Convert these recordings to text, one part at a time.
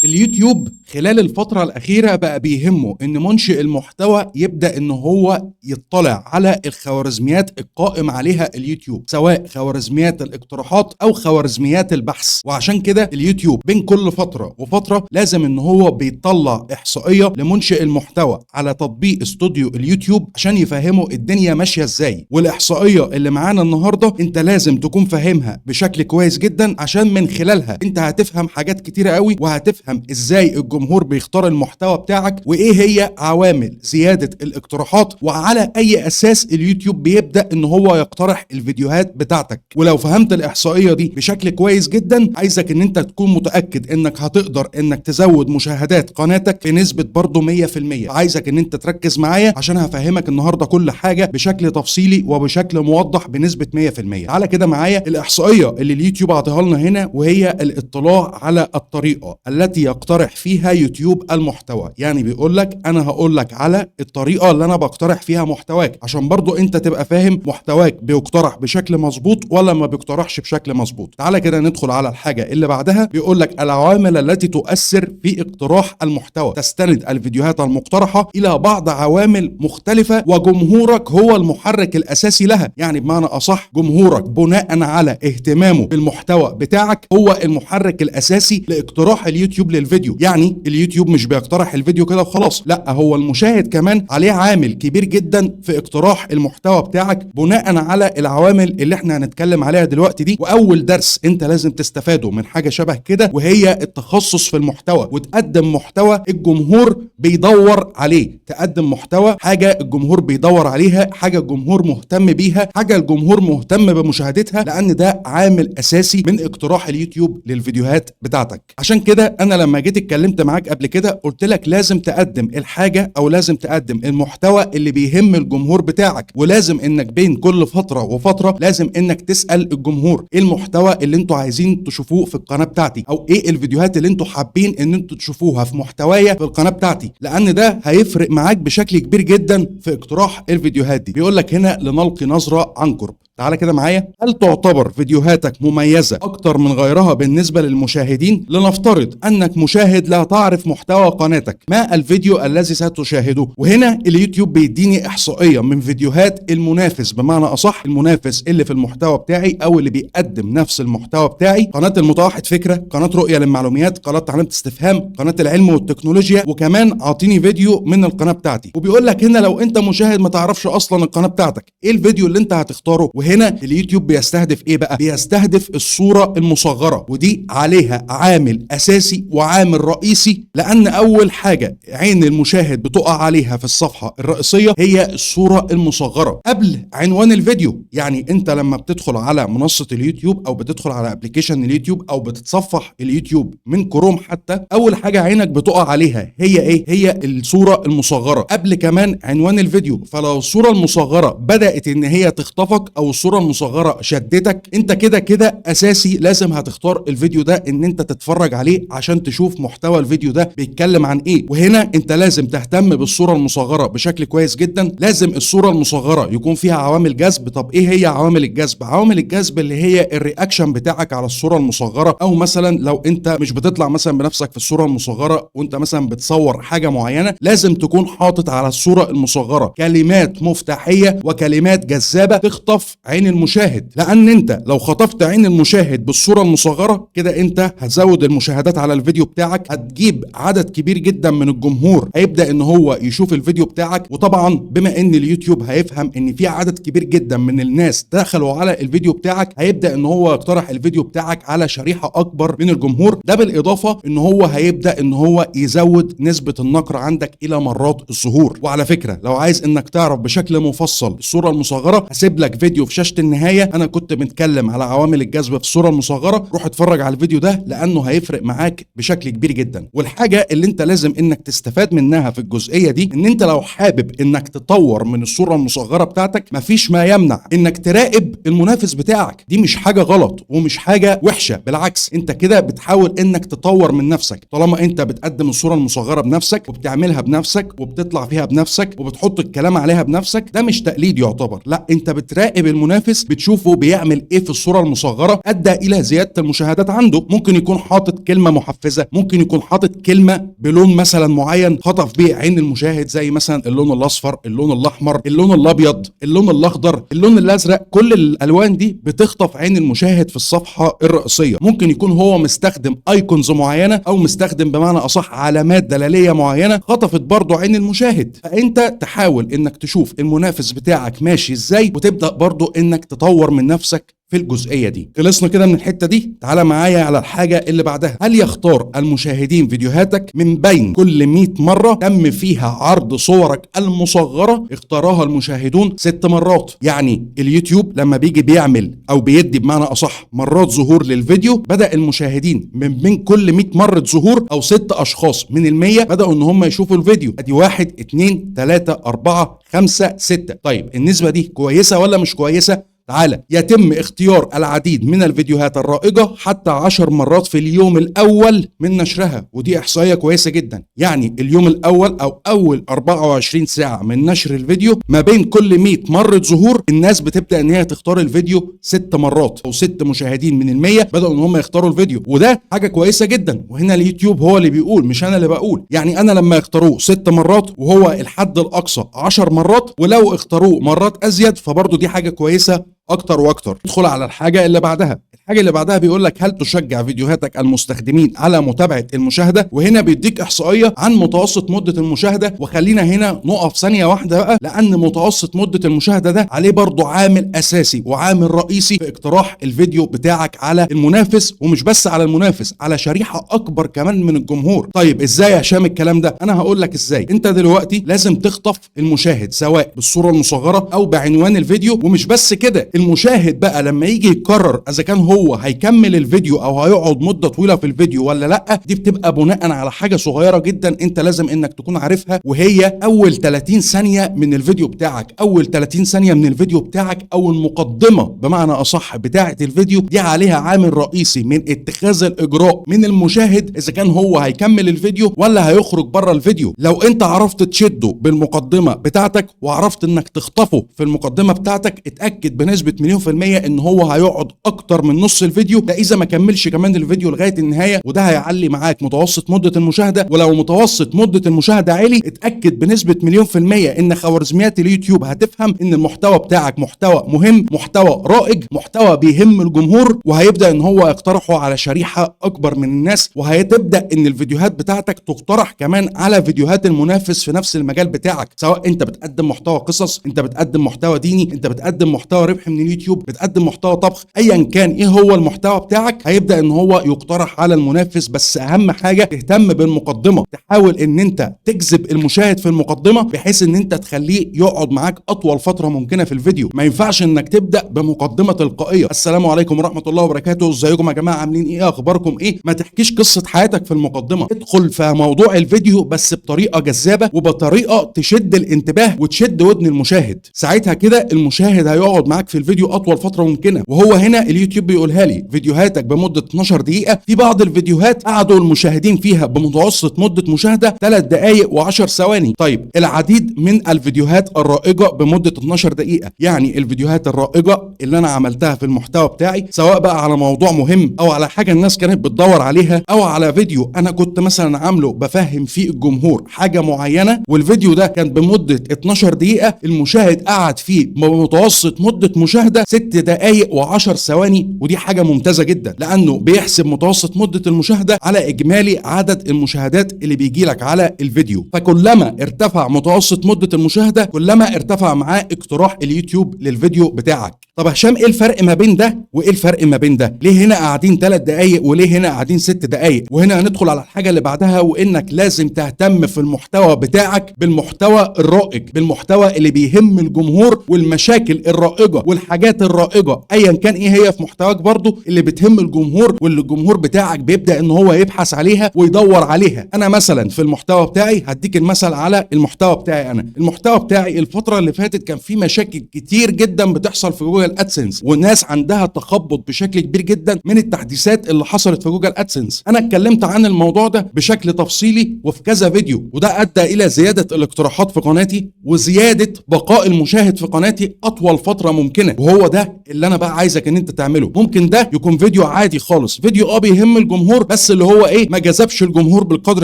اليوتيوب خلال الفترة الأخيرة بقى بيهمه إن منشئ المحتوى يبدأ إن هو يطلع على الخوارزميات القائم عليها اليوتيوب، سواء خوارزميات الاقتراحات أو خوارزميات البحث. وعشان كده اليوتيوب بين كل فترة وفترة لازم إن هو بيطلع إحصائية لمنشئ المحتوى على تطبيق استوديو اليوتيوب عشان يفهمه الدنيا ماشية إزاي. والإحصائية اللي معانا النهاردة أنت لازم تكون فاهمها بشكل كويس جدا، عشان من خلالها أنت هتفهم حاجات كتيرة قوي، وهتفهم ازاي الجمهور بيختار المحتوى بتاعك، وايه هي عوامل زيادة الاقتراحات، وعلى اي اساس اليوتيوب بيبدأ ان هو يقترح الفيديوهات بتاعتك. ولو فهمت الاحصائية دي بشكل كويس جدا، عايزك ان انت تكون متأكد انك هتقدر انك تزود مشاهدات قناتك بنسبة برضو 100%. عايزك ان انت تركز معايا عشان هفهمك النهاردة كل حاجة بشكل تفصيلي وبشكل موضح بنسبة 100%. تعالى كده معايا الاحصائية اللي اليوتيوب عطيها لنا هنا، وهي الاطلاع على الطريقة التي يقترح فيها يوتيوب المحتوى. يعني بيقول لك انا هقول لك على الطريقه اللي انا بقترح فيها محتواك، عشان برضو انت تبقى فاهم محتواك بيقترح بشكل مظبوط ولا ما بيقترحش بشكل مظبوط. تعالى كده ندخل على الحاجه اللي بعدها. بيقول لك العوامل التي تؤثر في اقتراح المحتوى. تستند الفيديوهات المقترحه الى بعض عوامل مختلفه، وجمهورك هو المحرك الاساسي لها. يعني بمعنى اصح، جمهورك بناء على اهتمامه بالمحتوى بتاعك هو المحرك الاساسي لاقتراح اليوتيوب للفيديو. يعني اليوتيوب مش بيقترح الفيديو كده وخلاص، لا، هو المشاهد كمان عليه عامل كبير جدا في اقتراح المحتوى بتاعك بناء على العوامل اللي احنا هنتكلم عليها دلوقتي دي. واول درس انت لازم تستفاده من حاجة شبه كده وهي التخصص في المحتوى، وتقدم محتوى الجمهور بيدور عليه. تقدم محتوى حاجة الجمهور بيدور عليها، حاجة الجمهور مهتم بيها، حاجة الجمهور مهتم بمشاهدتها، لان ده عامل اساسي من اقتراح اليوتيوب للفيديوهات بتاعتك. عشان كده انا لما جيت اتكلمت معاك قبل كده قلت لك لازم تقدم الحاجة او لازم تقدم المحتوى اللي بيهم الجمهور بتاعك، ولازم انك بين كل فترة وفترة لازم انك تسأل الجمهور ايه المحتوى اللي انتوا عايزين تشوفوه في القناة بتاعتي، او ايه الفيديوهات اللي انتوا حابين ان انتوا تشوفوها في محتوايا في القناة بتاعتي، لان ده هيفرق معاك بشكل كبير جدا في اقتراح الفيديوهات دي. بيقول لك هنا لنلقي نظرة عن قرب. تعالى كده معايا. هل تعتبر فيديوهاتك مميزة أكتر من غيرها بالنسبة للمشاهدين؟ لنفترض أنك مشاهد لا تعرف محتوى قناتك، ما الفيديو الذي ستشاهده؟ وهنا اليوتيوب بيديني إحصائية من فيديوهات المنافس، بمعنى أصح المنافس اللي في المحتوى بتاعي أو اللي بيقدم نفس المحتوى بتاعي. قناة المتوحد فكرة، قناة رؤية للمعلومات، قناة علامة استفهام، قناة العلم والتكنولوجيا، وكمان أعطيني فيديو من القناة بتاعتي. وبيقول لك هنا لو أنت مشاهد ما تعرفش أصلا القناة بتاعتك، إيه الفيديو اللي أنت هتختاره؟ هنا اليوتيوب بيستهدف ايه بقى؟ بيستهدف الصورة المصغرة، ودي عليها عامل اساسي وعامل رئيسي، لان اول حاجة عين المشاهد بتقع عليها في الصفحة الرئيسية هي الصورة المصغرة قبل عنوان الفيديو. يعني انت لما بتدخل على منصة اليوتيوب او بتدخل على ابلكيشن اليوتيوب او بتتصفح اليوتيوب من كروم حتى، اول حاجة عينك بتقع عليها هي ايه؟ هي الصورة المصغرة قبل كمان عنوان الفيديو. فلو الصورة المصغرة بدأت ان هي تخطفك او الصورة المصغرة شدتك، انت كده كده اساسي لازم هتختار الفيديو ده ان انت تتفرج عليه عشان تشوف محتوى الفيديو ده بيتكلم عن ايه. وهنا انت لازم تهتم بالصورة المصغرة بشكل كويس جدا. لازم الصورة المصغرة يكون فيها عوامل جذب. طب ايه هي عوامل الجذب؟ عوامل الجذب اللي هي الرياكشن بتاعك على الصورة المصغرة، او مثلا لو انت مش بتطلع مثلا بنفسك في الصورة المصغرة وانت مثلا بتصور حاجة معينة، لازم تكون حاطط على الصورة المصغرة كلمات مفتاحية وكلمات جذابة تخطف عين المشاهد. لان انت لو خطفت عين المشاهد بالصورة المصغرة كده انت هتزود المشاهدات على الفيديو بتاعك، هتجيب عدد كبير جدا من الجمهور هيبدأ ان هو يشوف الفيديو بتاعك. وطبعا بما ان اليوتيوب هيفهم ان في عدد كبير جدا من الناس دخلوا على الفيديو بتاعك، هيبدأ ان هو يقترح الفيديو بتاعك على شريحة اكبر من الجمهور. ده بالاضافة ان هو هيبدأ ان هو يزود نسبة النقر عندك الى مرات الظهور. وعلى فكرة لو عايز انك تعرف بشكل مفصل الصورة المصغرة، هسيب لك فيديو في شاشة النهاية انا كنت بنتكلم على عوامل الجذب في الصورة المصغرة. روح اتفرج على الفيديو ده لانه هيفرق معاك بشكل كبير جدا. والحاجة اللي انت لازم انك تستفاد منها في الجزئية دي ان انت لو حابب انك تطور من الصورة المصغرة بتاعتك، مفيش ما يمنع انك تراقب المنافس بتاعك. دي مش حاجة غلط ومش حاجة وحشة، بالعكس انت كده بتحاول انك تطور من نفسك. طالما انت بتقدم الصورة المصغرة بنفسك وبتعملها بنفسك وبتطلع فيها بنفسك وبتحط الكلام عليها بنفسك، ده مش تقليد يعتبر، لا، انت بتراقب المنافس بتشوفه بيعمل ايه في الصوره المصغره ادى الى زياده المشاهدات عنده. ممكن يكون حاطط كلمه محفزه، ممكن يكون حاطط كلمه بلون مثلا معين خطف بيه عين المشاهد، زي مثلا اللون الاصفر، اللون الاحمر، اللون الابيض، اللون الاخضر، اللون الازرق. كل الالوان دي بتخطف عين المشاهد في الصفحه الرئيسيه. ممكن يكون هو مستخدم ايكونز معينه او مستخدم بمعنى اصح علامات دلاليه معينه خطفت برضو عين المشاهد. فانت تحاول انك تشوف المنافس بتاعك ماشي ازاي، وتبدا برضو انك تطور من نفسك في الجزئية دي. خلصنا كده من الحتة دي، تعالى معايا على الحاجة اللي بعدها. هل يختار المشاهدين فيديوهاتك من بين كل 100 مرة تم فيها عرض صورك المصغرة اختارها المشاهدون 6 مرات؟ يعني اليوتيوب لما بيجي بيعمل او بيدي بمعنى اصح مرات ظهور للفيديو، بدأ المشاهدين من بين كل 100 مرة ظهور او 6 اشخاص من ال100 بدأوا ان هم يشوفوا الفيديو. ادي 1 2 3 4 5 6. طيب النسبة دي كويسة ولا مش كويسة؟ تعالى. يتم اختيار العديد من الفيديوهات الرائجة حتى 10 مرات في اليوم الأول من نشرها، ودي إحصائية كويسة جدا. يعني اليوم الأول أو أول 24 ساعة من نشر الفيديو، ما بين كل 100 مرة ظهور الناس بتبدأ إن هي تختار الفيديو 6 مرات، أو 6 مشاهدين من ال100 بدأوا إن هم يختاروا الفيديو، وده حاجة كويسة جدا. وهنا اليوتيوب هو اللي بيقول، مش أنا اللي بقول. يعني أنا لما يختاروه 6 مرات وهو الحد الأقصى 10 مرات، ولو اختاروه مرات أزيد فبرضه دي حاجة كويسة اكتر واكتر. ندخل على الحاجه اللي بعدها. الحاجه اللي بعدها بيقول لك هل تشجع فيديوهاتك المستخدمين على متابعه المشاهده؟ وهنا بيديك احصائيه عن متوسط مده المشاهده. وخلينا هنا نقف ثانيه واحده بقى، لان متوسط مده المشاهده ده عليه برضه عامل اساسي وعامل رئيسي في اقتراح الفيديو بتاعك على المنافس، ومش بس على المنافس، على شريحه اكبر كمان من الجمهور. طيب ازاي يا هشام الكلام ده؟ انا هقول لك ازاي. انت دلوقتي لازم تخطف المشاهد سواء بالصوره المصغره او بعنوان الفيديو. ومش بس كده، المشاهد بقى لما يجي يقرر اذا كان هو هيكمل الفيديو او هيقعد مده طويله في الفيديو ولا لا، دي بتبقى بناء على حاجه صغيره جدا انت لازم انك تكون عارفها، وهي اول 30 ثانيه من الفيديو بتاعك. اول 30 ثانيه من الفيديو بتاعك او المقدمه بمعنى اصح بتاعه الفيديو دي عليها عامل رئيسي من اتخاذ الاجراء من المشاهد اذا كان هو هيكمل الفيديو ولا هيخرج بره الفيديو. لو انت عرفت تشده بالمقدمه بتاعتك وعرفت انك تخطفه في المقدمه بتاعتك، اتاكد بنسبه مليون في المية ان هو هيقعد اكتر من نص الفيديو ده اذا ما كملش كمان الفيديو لغاية النهاية، وده هيعلي معاك متوسط مدة المشاهدة. ولو متوسط مدة المشاهدة عالي، اتأكد بنسبة مليون في المية ان خوارزميات اليوتيوب هتفهم ان المحتوى بتاعك محتوى مهم، محتوى رائج، محتوى بيهم الجمهور، وهيبدأ ان هو يقترحه على شريحة اكبر من الناس، وهتبدأ ان الفيديوهات بتاعتك تقترح كمان على فيديوهات المنافس في نفس المجال بتاعك، سواء انت بتقدم محتوى قصص، انت بتقدم محتوى ديني، انت بتقدم محتوى ربح من اليوتيوب، بتقدم محتوى طبخ، ايا كان ايه هو المحتوى بتاعك هيبدا ان هو يقترح على المنافس. بس اهم حاجه تهتم بالمقدمه، تحاول ان انت تجذب المشاهد في المقدمه بحيث ان انت تخليه يقعد معاك اطول فتره ممكنه في الفيديو. ما ينفعش انك تبدا بمقدمه تلقائيه، السلام عليكم ورحمه الله وبركاته، ازيكم يا جماعه، عاملين ايه، اخباركم ايه. ما تحكيش قصه حياتك في المقدمه، ادخل في موضوع الفيديو بس بطريقه جذابه وبطريقه تشد الانتباه وتشد ودن المشاهد. ساعتها كده المشاهد هيقعد معاك في الفيديو اطول فتره ممكنه. وهو هنا اليوتيوب بيقولها لي فيديوهاتك بمده 12 دقيقه، في بعض الفيديوهات قعدوا المشاهدين فيها بمتوسط مده مشاهده 3 دقائق و10 ثواني. طيب العديد من الفيديوهات الرائجه بمده 12 دقيقه، يعني الفيديوهات الرائجه اللي انا عملتها في المحتوى بتاعي، سواء بقى على موضوع مهم او على حاجه الناس كانت بتدور عليها، او على فيديو انا كنت مثلا عامله بفهم فيه الجمهور حاجه معينه، والفيديو ده كان بمده 12 دقيقه، المشاهد قعد فيه بمتوسط مده مشاهده 6 دقائق و10 ثواني. ودي حاجه ممتازه جدا، لانه بيحسب متوسط مده المشاهده على اجمالي عدد المشاهدات اللي بيجي لك على الفيديو. فكلما ارتفع متوسط مده المشاهده كلما ارتفع معاه اقتراح اليوتيوب للفيديو بتاعك. طب هشام ايه الفرق ما بين ده وايه الفرق ما بين ده؟ ليه هنا قاعدين 3 دقائق وليه هنا قاعدين 6 دقائق؟ وهنا هندخل على الحاجه اللي بعدها، وانك لازم تهتم في المحتوى بتاعك بالمحتوى الرائج، بالمحتوى اللي بيهم الجمهور، والمشاكل الرائجه والحاجات الرائجه ايا كان ايه هي في محتواك برضو اللي بتهم الجمهور، واللي الجمهور بتاعك بيبدا ان هو يبحث عليها ويدور عليها. انا مثلا في المحتوى بتاعي هديك المثل على المحتوى بتاعي. انا المحتوى بتاعي الفتره اللي فاتت كان فيه مشاكل كتير جدا بتحصل في جوجل جوجل ادسنس، والناس عندها تخبط بشكل كبير جدا من التحديثات اللي حصلت في جوجل ادسنس. انا اتكلمت عن الموضوع ده بشكل تفصيلي وفي كذا فيديو، وده ادى الى زياده الاقتراحات في قناتي وزياده بقاء المشاهد في قناتي اطول فتره ممكنه. وهو ده اللي انا بقى عايزك ان انت تعمله. ممكن ده يكون فيديو عادي خالص، فيديو بيهم الجمهور بس اللي هو ما جذبش الجمهور بالقدر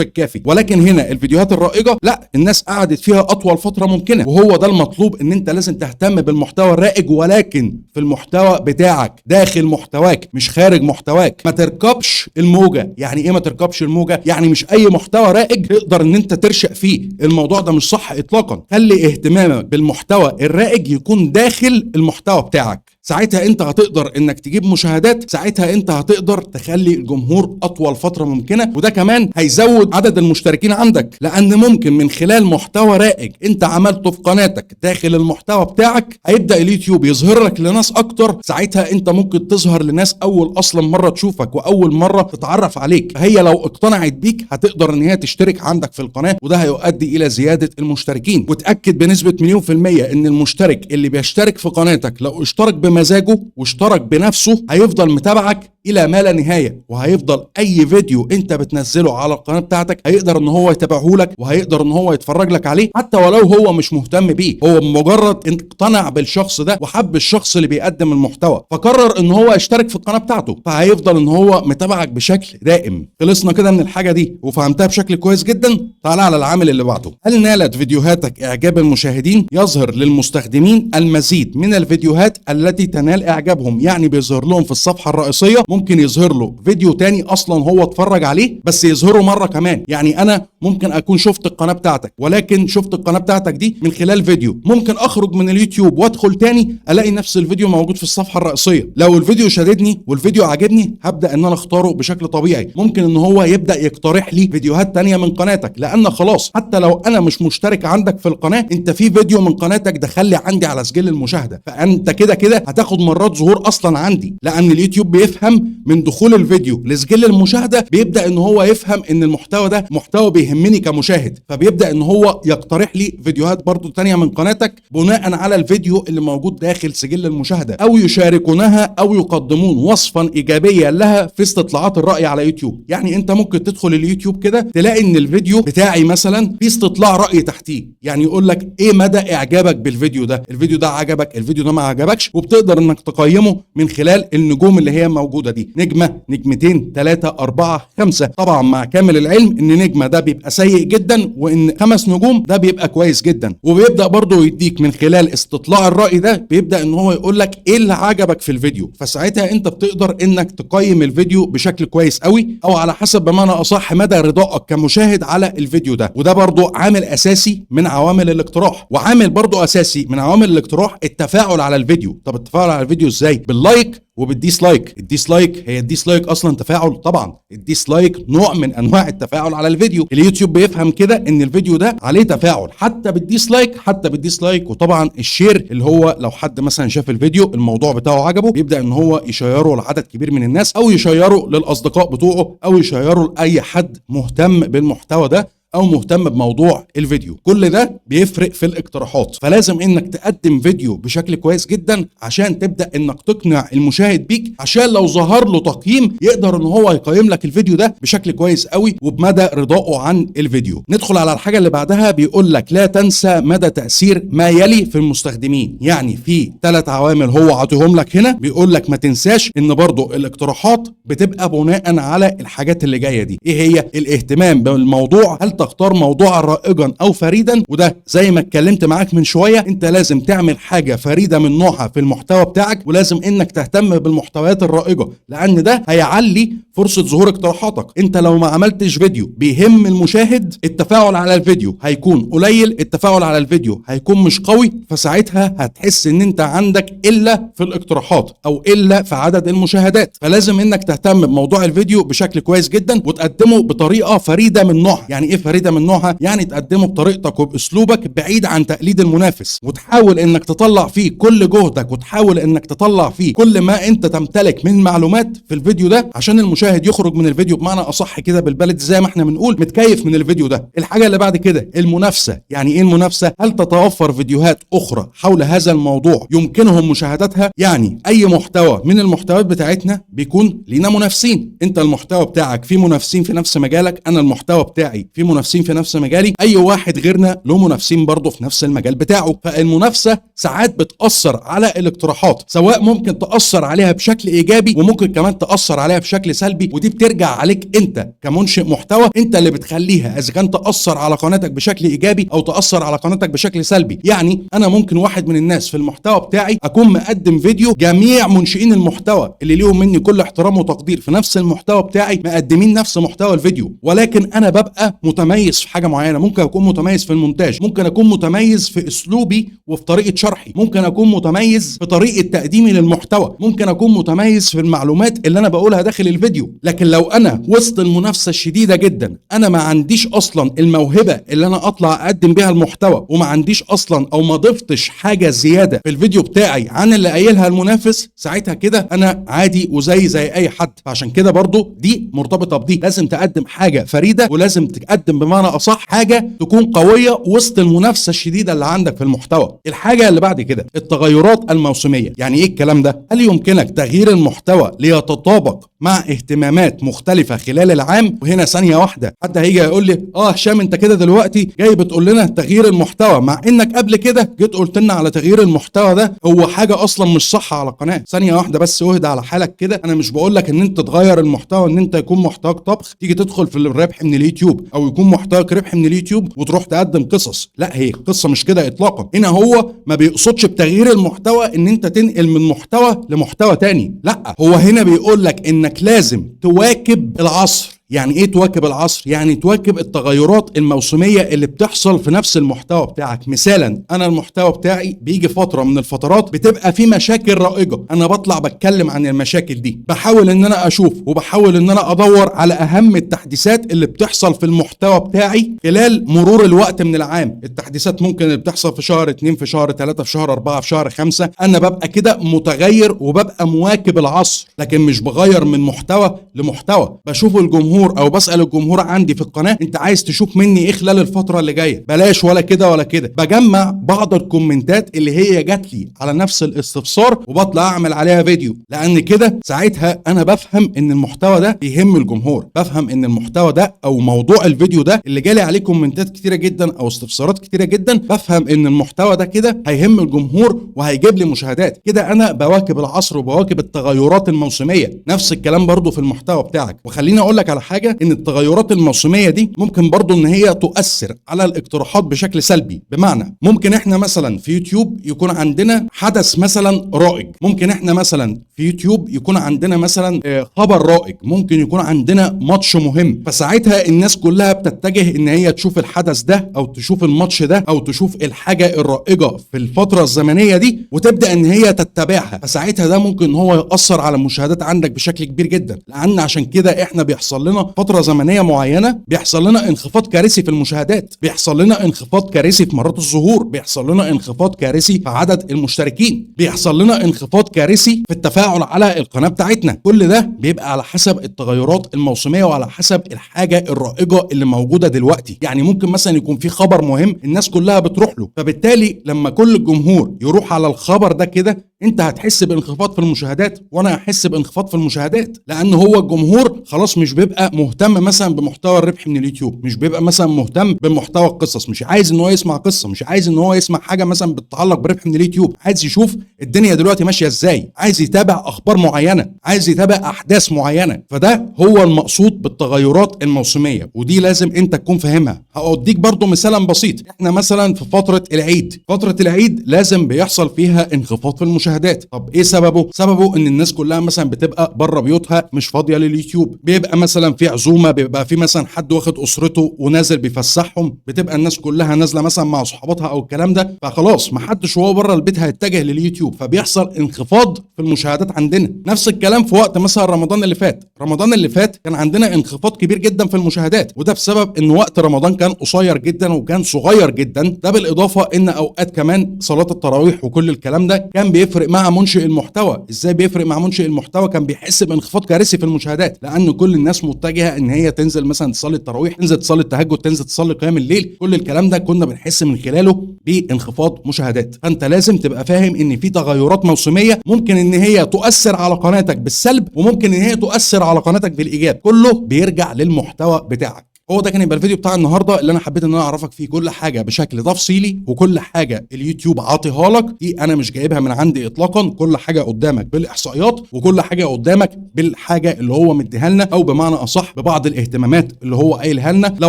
الكافي، ولكن هنا الفيديوهات الرائجه لا، الناس قعدت فيها اطول فتره ممكنه. وهو ده المطلوب، ان انت لازم تهتم بالمحتوى الرائج، ولكن في المحتوى بتاعك داخل محتواك مش خارج محتواك. ما تركبش الموجه. يعني ايه ما تركبش الموجه؟ يعني مش اي محتوى رائج تقدر ان انت ترشق فيه. الموضوع ده مش صح اطلاقا. خلي اهتمامك بالمحتوى الرائج يكون داخل المحتوى بتاعك، ساعتها انت هتقدر انك تجيب مشاهدات، ساعتها انت هتقدر تخلي الجمهور اطول فتره ممكنه، وده كمان هيزود عدد المشتركين عندك، لان ممكن من خلال محتوى رائج انت عملته في قناتك داخل المحتوى بتاعك هيبدا اليوتيوب يظهر لك لناس اكتر. ساعتها انت ممكن تظهر لناس اول اصلا مره تشوفك واول مره تتعرف عليك، فهي لو اقتنعت بيك هتقدر ان هي تشترك عندك في القناه، وده هيؤدي الى زياده المشتركين. وتاكد بنسبه 100% ان المشترك اللي بيشترك في قناتك لو اشترك بمزاجه واشترك بنفسه هيفضل متابعك الى ما لا نهايه، وهيفضل اي فيديو انت بتنزله على القناه بتاعتك هيقدر ان هو يتابعه لك، وهيقدر ان هو يتفرج لك عليه حتى ولو هو مش مهتم بيه. هو بمجرد اقتنع بالشخص ده وحب الشخص اللي بيقدم المحتوى فقرر ان هو يشترك في القناه بتاعته، فهيفضل ان هو متابعك بشكل دائم. خلصنا كده من الحاجه دي وفهمتها بشكل كويس جدا. تعال على العامل اللي بعده. هل نالت فيديوهاتك اعجاب المشاهدين؟ يظهر للمستخدمين المزيد من الفيديوهات التي تنال اعجابهم، يعني بيظهر لهم في الصفحه الرئيسيه، ممكن يظهر له فيديو تاني اصلا هو اتفرج عليه بس يظهره مره كمان. يعني انا ممكن اكون شفت القناه بتاعتك، ولكن شفت القناه بتاعتك دي من خلال فيديو، ممكن اخرج من اليوتيوب وادخل تاني الاقي نفس الفيديو موجود في الصفحه الرئيسيه. لو الفيديو شددني والفيديو عجبني هبدا ان انا اختاره بشكل طبيعي. ممكن ان هو يبدا يقترح لي فيديوهات تانية من قناتك، لان خلاص حتى لو انا مش مشترك عندك في القناه انت في فيديو من قناتك دخل لي عندي على سجل المشاهده، فانت كده كده هتاخد مرات ظهور اصلا عندي، لان اليوتيوب بيفهم من دخول الفيديو لسجل المشاهده، بيبدا ان هو يفهم ان المحتوى ده محتوى بيهمني كمشاهد، فبيبدا ان هو يقترح لي فيديوهات برضو تانية من قناتك بناء على الفيديو اللي موجود داخل سجل المشاهده، او يشاركونها او يقدمون وصفا ايجابيا لها في استطلاعات الراي على يوتيوب. يعني انت ممكن تدخل اليوتيوب كده تلاقي ان الفيديو بتاعي مثلا في استطلاع راي تحتيه، يعني يقول لك ايه مدى اعجابك بالفيديو ده، الفيديو ده عجبك، الفيديو ده ما عجبكش، وبتقدر انك تقيمه من خلال النجوم اللي هي موجوده دي، نجمه، نجمتين، 3، 4، 5. طبعا مع كامل العلم ان نجمه ده بيبقى سيء جدا، وان 5 نجوم ده بيبقى كويس جدا. وبيبدا برضه يديك من خلال استطلاع الراي ده بيبدا ان هو يقول لك ايه اللي عجبك في الفيديو، فساعتها انت بتقدر انك تقيم الفيديو بشكل كويس قوي، او على حسب بمعنى اصح مدى رضائك كمشاهد على الفيديو ده. وده برضه عامل اساسي من عوامل الاقتراح، وعامل برضه اساسي من عوامل الاقتراح التفاعل على الفيديو. طب التفاعل على الفيديو ازاي؟ باللايك وبالديسلايك. الديسلايك هي الديسلايك اصلا تفاعل، طبعا الديسلايك نوع من انواع التفاعل على الفيديو. اليوتيوب بيفهم كده ان الفيديو ده عليه تفاعل حتى بالديسلايك. وطبعا الشير اللي هو لو حد مثلا شاف الفيديو الموضوع بتاعه عجبه بيبدا ان هو يشيره لعدد كبير من الناس، او يشيره للاصدقاء بتوعه، او يشيره لاي حد مهتم بالمحتوى ده او مهتم بموضوع الفيديو. كل ده بيفرق في الاقتراحات، فلازم انك تقدم فيديو بشكل كويس جدا عشان تبدا انك تقنع المشاهد بيك، عشان لو ظهر له تقييم يقدر ان هو يقيم لك الفيديو ده بشكل كويس قوي وبمدى رضائه عن الفيديو. ندخل على الحاجه اللي بعدها. بيقول لك لا تنسى مدى تاثير ما يلي في المستخدمين. يعني في 3 عوامل هو عطيهم لك هنا، بيقول لك ما تنساش ان برضو الاقتراحات بتبقى بناء على الحاجات اللي جايه دي. ايه هي؟ الاهتمام بالموضوع، هل تختار موضوعا رائجا او فريدا، وده زي ما اتكلمت معاك من شويه انت لازم تعمل حاجه فريده من نوعها في المحتوى بتاعك، ولازم انك تهتم بالمحتويات الرائجه، لان ده هيعلي فرصه ظهور اقتراحاتك. انت لو ما عملتش فيديو بيهم المشاهد التفاعل على الفيديو هيكون قليل، التفاعل على الفيديو هيكون مش قوي، فساعتها هتحس ان انت عندك الا في الاقتراحات او الا في عدد المشاهدات. فلازم انك تهتم بموضوع الفيديو بشكل كويس جدا وتقدمه بطريقه فريده من نوعها. يعني ايه فريده من نوعها، يعني تقدمه بطريقتك وباسلوبك بعيد عن تقليد المنافس، وتحاول انك تطلع فيه كل جهدك وتحاول انك تطلع فيه كل ما انت تمتلك من معلومات في الفيديو ده عشان المشاهد يخرج من الفيديو بمعنى اصح كده بالبلد زي ما احنا بنقول متكيف من الفيديو ده. الحاجه اللي بعد كده المنافسه. يعني ايه المنافسه؟ هل تتوفر فيديوهات اخرى حول هذا الموضوع يمكنهم مشاهدتها؟ يعني اي محتوى من المحتويات بتاعتنا بيكون لينا منافسين، انت المحتوى بتاعك في منافسين في نفس مجالك، انا المحتوى بتاعي في منافسين في نفس مجالي، اي واحد غيرنا له منافسين برضه في نفس المجال بتاعه. فالمنافسه ساعات بتاثر على الاقتراحات، سواء ممكن تاثر عليها بشكل ايجابي وممكن كمان تاثر عليها بشكل سلبي، ودي بترجع عليك انت كمنشئ محتوى، انت اللي بتخليها اذا كان تاثر على قناتك بشكل ايجابي او تاثر على قناتك بشكل سلبي. يعني انا ممكن واحد من الناس في المحتوى بتاعي اكون مقدم فيديو جميع منشئين المحتوى اللي ليهم مني كل احترام وتقدير في نفس المحتوى بتاعي مقدمين نفس محتوى الفيديو، ولكن انا ببقى متميز في حاجه معينه. ممكن اكون متميز في المونتاج، ممكن اكون متميز في اسلوبي وفي طريقه شرحي، ممكن اكون متميز في طريقه تقديمي للمحتوى، ممكن اكون متميز في المعلومات اللي انا بقولها داخل الفيديو. لكن لو انا وسط المنافسه الشديده جدا انا ما عنديش اصلا الموهبه اللي انا اطلع اقدم بيها المحتوى، وما عنديش اصلا او ما ضفتش حاجه زياده في الفيديو بتاعي عن اللي قايلها المنافس، ساعتها كده انا عادي وزي اي حد. فعشان كده برضو دي مرتبطه بدي، لازم تقدم حاجه فريده ولازم تقدم بمعنى اصح حاجه تكون قويه وسط المنافسه الشديده اللي عندك في المحتوى. الحاجه اللي بعد كده التغيرات الموسميه. يعني ايه الكلام ده؟ هل يمكنك تغيير المحتوى ليتطابق مع اهتمامات مختلفه خلال العام؟ وهنا ثانيه واحده حد هيجي يقول لي هشام انت كده دلوقتي جاي بتقول لنا تغيير المحتوى مع انك قبل كده جيت قلت لنا على تغيير المحتوى ده هو حاجه اصلا مش صح على القناه. ثانيه واحده بس واهدى على حالك كده، انا مش بقول لك ان انت تغير المحتوى ان انت يكون محتواك طبخ تيجي تدخل في الربح من اليوتيوب، او يكون محتواك ربح من اليوتيوب وتروح تقدم قصص. لا، هي قصه مش كده اطلاقا. هنا هو ما بيقصدش بتغيير المحتوى ان انت تنقل من محتوى لمحتوى تاني، لا، هو هنا بيقول لك انك لازم تواكب العصر. يعني ايه تواكب العصر؟ يعني تواكب التغيرات الموسميه اللي بتحصل في نفس المحتوى بتاعك. مثالا انا المحتوى بتاعي بيجي فتره من الفترات بتبقى في مشاكل رائجه، انا بطلع بتكلم عن المشاكل دي، بحاول ان انا اشوف وبحاول ان انا ادور على اهم التحديثات اللي بتحصل في المحتوى بتاعي خلال مرور الوقت من العام. التحديثات ممكن اللي بتحصل في شهر 2، في شهر 3، في شهر 4، في شهر 5. انا ببقى كده متغير وببقى مواكب العصر، لكن مش بغير من محتوى لمحتوى. بشوف الجمهور او بسال الجمهور عندي في القناه انت عايز تشوف مني ايه خلال الفتره اللي جايه، بلاش ولا كده ولا كده. بجمع بعض الكومنتات اللي هي جات لي على نفس الاستفسار وبطلع اعمل عليها فيديو، لان كده ساعتها انا بفهم ان المحتوى ده يهم الجمهور، بفهم ان المحتوى ده او موضوع الفيديو ده اللي جالي عليه كومنتات كتيره جدا او استفسارات كتيره جدا، بفهم ان المحتوى ده كده هيهم الجمهور وهيجيب لي مشاهدات. كده انا بواكب العصر وبواكب التغيرات الموسميه. نفس الكلام برضو في المحتوى بتاعك. وخليني اقول لك على حاجه، ان التغيرات الموسميه دي ممكن برضو ان هي تؤثر على الاقتراحات بشكل سلبي. بمعنى ممكن احنا مثلا في يوتيوب يكون عندنا حدث مثلا رائج، ممكن احنا مثلا في يوتيوب يكون عندنا مثلا خبر رائج، ممكن يكون عندنا ماتش مهم، فساعتها الناس كلها بتتجه ان هي تشوف الحدث ده او تشوف الماتش ده او تشوف الحاجه الرائجه في الفتره الزمنيه دي وتبدا ان هي تتبعها. فساعتها ده ممكن هو ياثر على المشاهدات عندك بشكل كبير جدا، لان عشان كده احنا بيحصل لنا فتره زمنيه معينه بيحصل لنا انخفاض كارثي في المشاهدات، بيحصل لنا انخفاض كارثي في مرات الظهور، بيحصل لنا انخفاض كارثي في عدد المشتركين، بيحصل لنا انخفاض كارثي في التفاعل على القناه بتاعتنا. كل ده بيبقى على حسب التغيرات الموسميه وعلى حسب الحاجه الرائجه اللي موجوده دلوقتي. يعني ممكن مثلا يكون في خبر مهم الناس كلها بتروح له، فبالتالي لما كل الجمهور يروح على الخبر ده كده انت هتحس بانخفاض في المشاهدات وانا هحس بانخفاض في المشاهدات، لان هو الجمهور خلاص مش بيبقى مهتم مثلا بمحتوى الربح من اليوتيوب، مش بيبقى مثلا مهتم بمحتوى القصص، مش عايز ان هو يسمع قصه، مش عايز ان هو يسمع حاجه مثلا بتتعلق بربح من اليوتيوب، عايز يشوف الدنيا دلوقتي ماشيه ازاي، عايز يتابع اخبار معينه، عايز يتابع احداث معينه. فده هو المقصود بالتغيرات الموسميه، ودي لازم انت تكون فاهمها. هأديك برضو مثالا بسيط. احنا مثلا في فتره العيد، فتره العيد لازم بيحصل فيها انخفاض في المشاهدات. طب ايه سببه؟ سببه ان الناس كلها مثلا بتبقى بره بيوتها مش فاضيه لليوتيوب، بيبقى مثلا في عزومه، بيبقى في مثلا حد واخد اسرته ونازل بيفسحهم، بتبقى الناس كلها نازله مثلا مع صحاباتها او الكلام ده، فخلاص ما حدش وهو بره البيت هيتجه لليوتيوب، فبيحصل انخفاض في المشاهدات عندنا. نفس الكلام في وقت مثلا رمضان اللي فات. رمضان اللي فات كان عندنا انخفاض كبير جدا في المشاهدات، وده بسبب ان وقت رمضان كان قصير جدا وكان صغير جدا. ده بالاضافه ان اوقات كمان صلاه التراويح وكل الكلام ده كان بيفرق مع منشئ المحتوى. ازاي بيفرق مع منشئ المحتوى؟ كان بيحس بانخفاض كارثي في المشاهدات، لان كل الناس متجهه ان هي تنزل مثلا تصلي التراويح، تنزل تصلي التهجد، تنزل تصلي قيام الليل. كل الكلام ده كنا بنحس من خلاله بانخفاض مشاهدات. فانت لازم تبقى فاهم ان في تغيرات موسميه ممكن ان هي تؤثر على قناتك بالسلب، وممكن ان هي تؤثر على قناتك بالايجاب. كله بيرجع للمحتوى بتاعك. هو ده كان يبقى الفيديو بتاع النهارده، اللي انا حبيت ان انا اعرفك فيه كل حاجه بشكل تفصيلي، وكل حاجه اليوتيوب عاطيها لك دي انا مش جايبها من عندي اطلاقا. كل حاجه قدامك بالاحصائيات، وكل حاجه قدامك بالحاجه اللي هو مديها لنا، او بمعنى اصح ببعض الاهتمامات اللي هو قايلها لنا. لو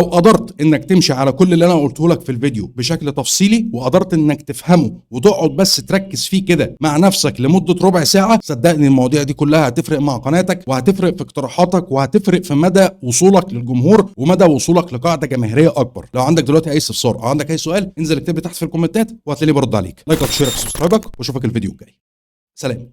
قدرت انك تمشي على كل اللي انا قلته لك في الفيديو بشكل تفصيلي، وقدرت انك تفهمه وتقعد بس تركز فيه كده مع نفسك لمده ربع ساعه، صدقني المواضيع دي كلها هتفرق مع قناتك، وهتفرق في اقتراحاتك، وهتفرق في مدى وصولك للجمهور ومدى وصولك لقاعده جماهيريه اكبر. لو عندك دلوقتي اي استفسار او عندك اي سؤال، انزل اكتب لي تحت في الكومنتات وهتلاقيني برد عليك. لايك وشير وسبسكرايبك، واشوفك الفيديو الجاي. سلام.